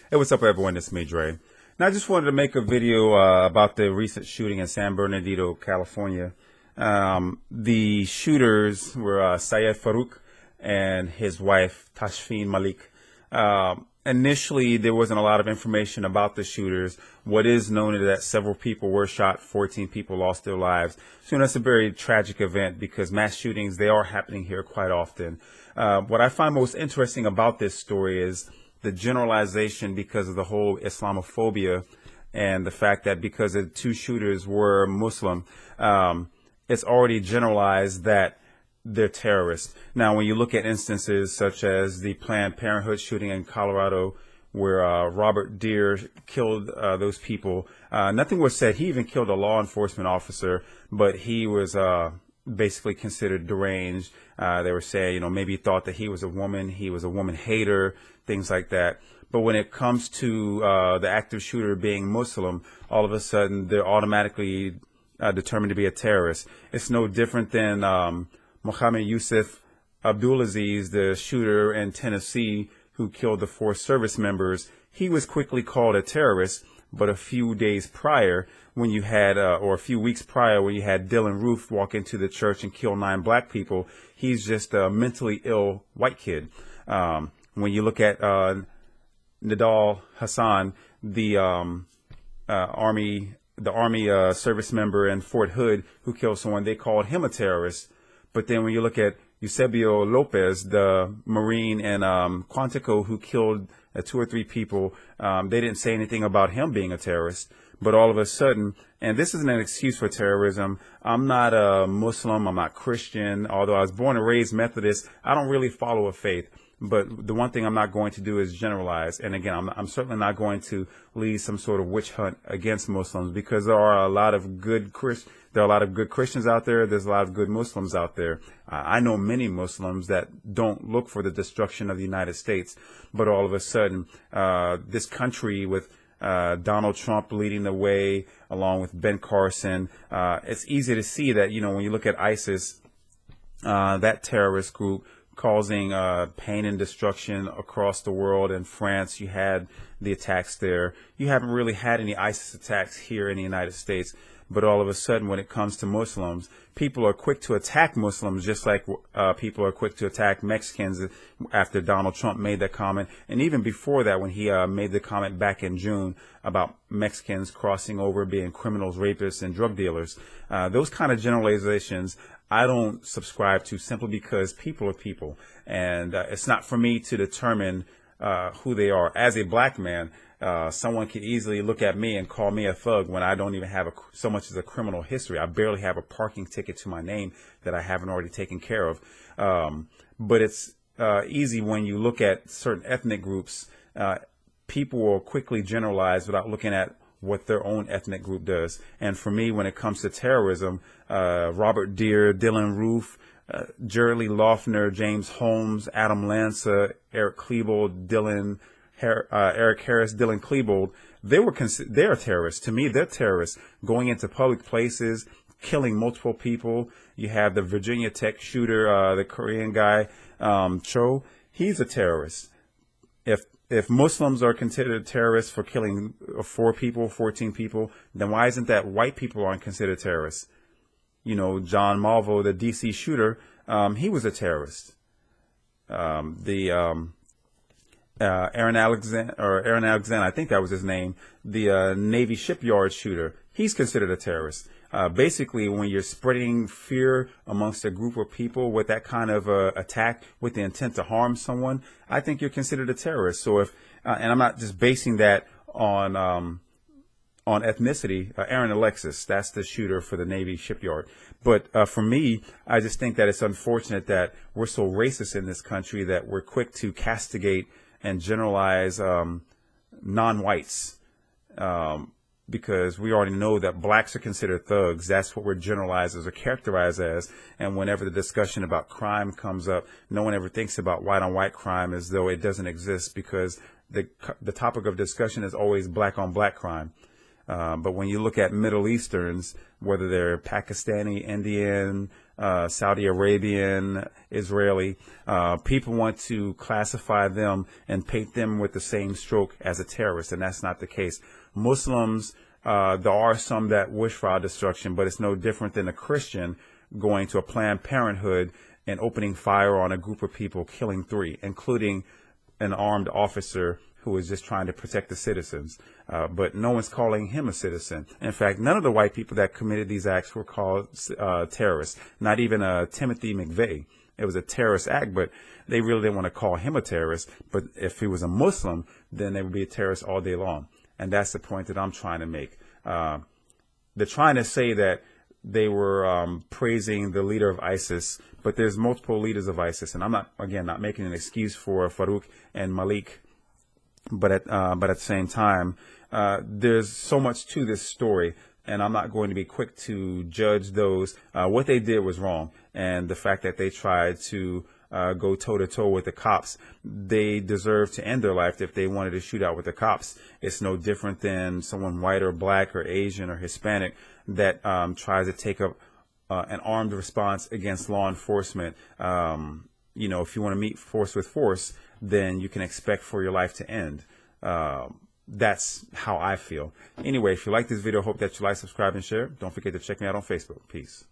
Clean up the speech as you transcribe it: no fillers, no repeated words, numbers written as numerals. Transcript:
Hey, what's up, everyone? It's me, Dre. Now, I just wanted to make a video about the recent shooting in San Bernardino, California. The shooters were Syed Farook and his wife, Tashfeen Malik. Initially, there wasn't a lot of information about the shooters. What is known is that several people were shot, 14 people lost their lives. So that's a very tragic event because mass shootings, they are happening here quite often. What I find most interesting about this story is the generalization because of the whole Islamophobia and the fact that because the two shooters were Muslim, it's already generalized that they're terrorists. Now, when you look at instances such as the Planned Parenthood shooting in Colorado, where Robert Deere killed those people, nothing was said. He even killed a law enforcement officer, but he was basically considered deranged. They were saying, maybe he thought that he was a woman hater, things like that. But when it comes to the active shooter being Muslim, all of a sudden they're automatically determined to be a terrorist. It's no different than Mohammed Yusuf Abdulaziz, the shooter in Tennessee who killed the 4 service members. He was quickly called a terrorist, but a few days prior, when you had, or a few weeks prior, when you had Dylan Roof walk into the church and kill 9 black people, he's just a mentally ill white kid. When you look at Nidal Hassan, the army service member in Fort Hood who killed someone, they called him a terrorist. But then when you look at Eusebio Lopez, the Marine in Quantico who killed 2 or 3 people, they didn't say anything about him being a terrorist. But all of a sudden, and this isn't an excuse for terrorism, I'm not a Muslim, I'm not Christian, although I was born and raised Methodist, I don't really follow a faith. But the one thing I'm not going to do is generalize. And again, I'm certainly not going to lead some sort of witch hunt against Muslims because there are a lot of good Christians out there. There's a lot of good Muslims out there. I know many Muslims that don't look for the destruction of the United States. But all of a sudden, this country with Donald Trump leading the way along with Ben Carson, it's easy to see that, when you look at ISIS, that terrorist group, causing pain and destruction across the world. In France, you had the attacks there. You haven't really had any ISIS attacks here in the United States. But all of a sudden, when it comes to Muslims, people are quick to attack Muslims, just like people are quick to attack Mexicans after Donald Trump made that comment. And even before that, when he made the comment back in June about Mexicans crossing over, being criminals, rapists, and drug dealers. Those kind of generalizations I don't subscribe to simply because people are people. And it's not for me to determine who they are. As a black man, someone could easily look at me and call me a thug when I don't even have so much as a criminal history. I barely have a parking ticket to my name that I haven't already taken care of. But it's easy when you look at certain ethnic groups. People will quickly generalize without looking at what their own ethnic group does. And for me, when it comes to terrorism, Robert Deere, Dylan Roof, Jerry Loeffner, James Holmes, Adam Lanza, Eric Klebold, Eric Harris, Dylan Klebold, they're terrorists. To me, they're terrorists going into public places, killing multiple people. You have the Virginia Tech shooter, the Korean guy, Cho. He's a terrorist. If Muslims are considered terrorists for killing 4 people, 14 people, then why isn't that white people aren't considered terrorists? John Malvo, the DC shooter, he was a terrorist. Aaron Alexander, I think that was his name, the Navy shipyard shooter, he's considered a terrorist. Basically, when you're spreading fear amongst a group of people with that kind of attack with the intent to harm someone, I think you're considered a terrorist. So and I'm not just basing that on ethnicity. Aaron Alexis, that's the shooter for the Navy shipyard. But for me, I just think that it's unfortunate that we're so racist in this country that we're quick to castigate and generalize non-whites. Because we already know that blacks are considered thugs. That's what we're generalized as or characterized as. And whenever the discussion about crime comes up, no one ever thinks about white on white crime as though it doesn't exist, because the topic of discussion is always black on black crime. But when you look at Middle Easterns, whether they're Pakistani, Indian, Saudi Arabian, Israeli. People want to classify them and paint them with the same stroke as a terrorist, and that's not the case. Muslims, there are some that wish for our destruction, but it's no different than a Christian going to a Planned Parenthood and opening fire on a group of people, killing 3, including an armed officer who was just trying to protect the citizens. But no one's calling him a citizen. In fact, none of the white people that committed these acts were called terrorists, not even Timothy McVeigh. It was a terrorist act, but they really didn't want to call him a terrorist. But if he was a Muslim, then they would be a terrorist all day long. And that's the point that I'm trying to make. They're trying to say that they were praising the leader of ISIS, but there's multiple leaders of ISIS. And I'm not making an excuse for Farook and Malik. But at the same time, there's so much to this story, and I'm not going to be quick to judge those. What they did was wrong, and the fact that they tried to go toe-to-toe with the cops, they deserve to end their life if they wanted to shoot out with the cops. It's no different than someone white or black or Asian or Hispanic that tries to take up an armed response against law enforcement. You know, if you want to meet force with force, then you can expect for your life to end. That's how I feel. Anyway, if you like this video, hope that you like, subscribe, and share. Don't forget to check me out on Facebook. Peace.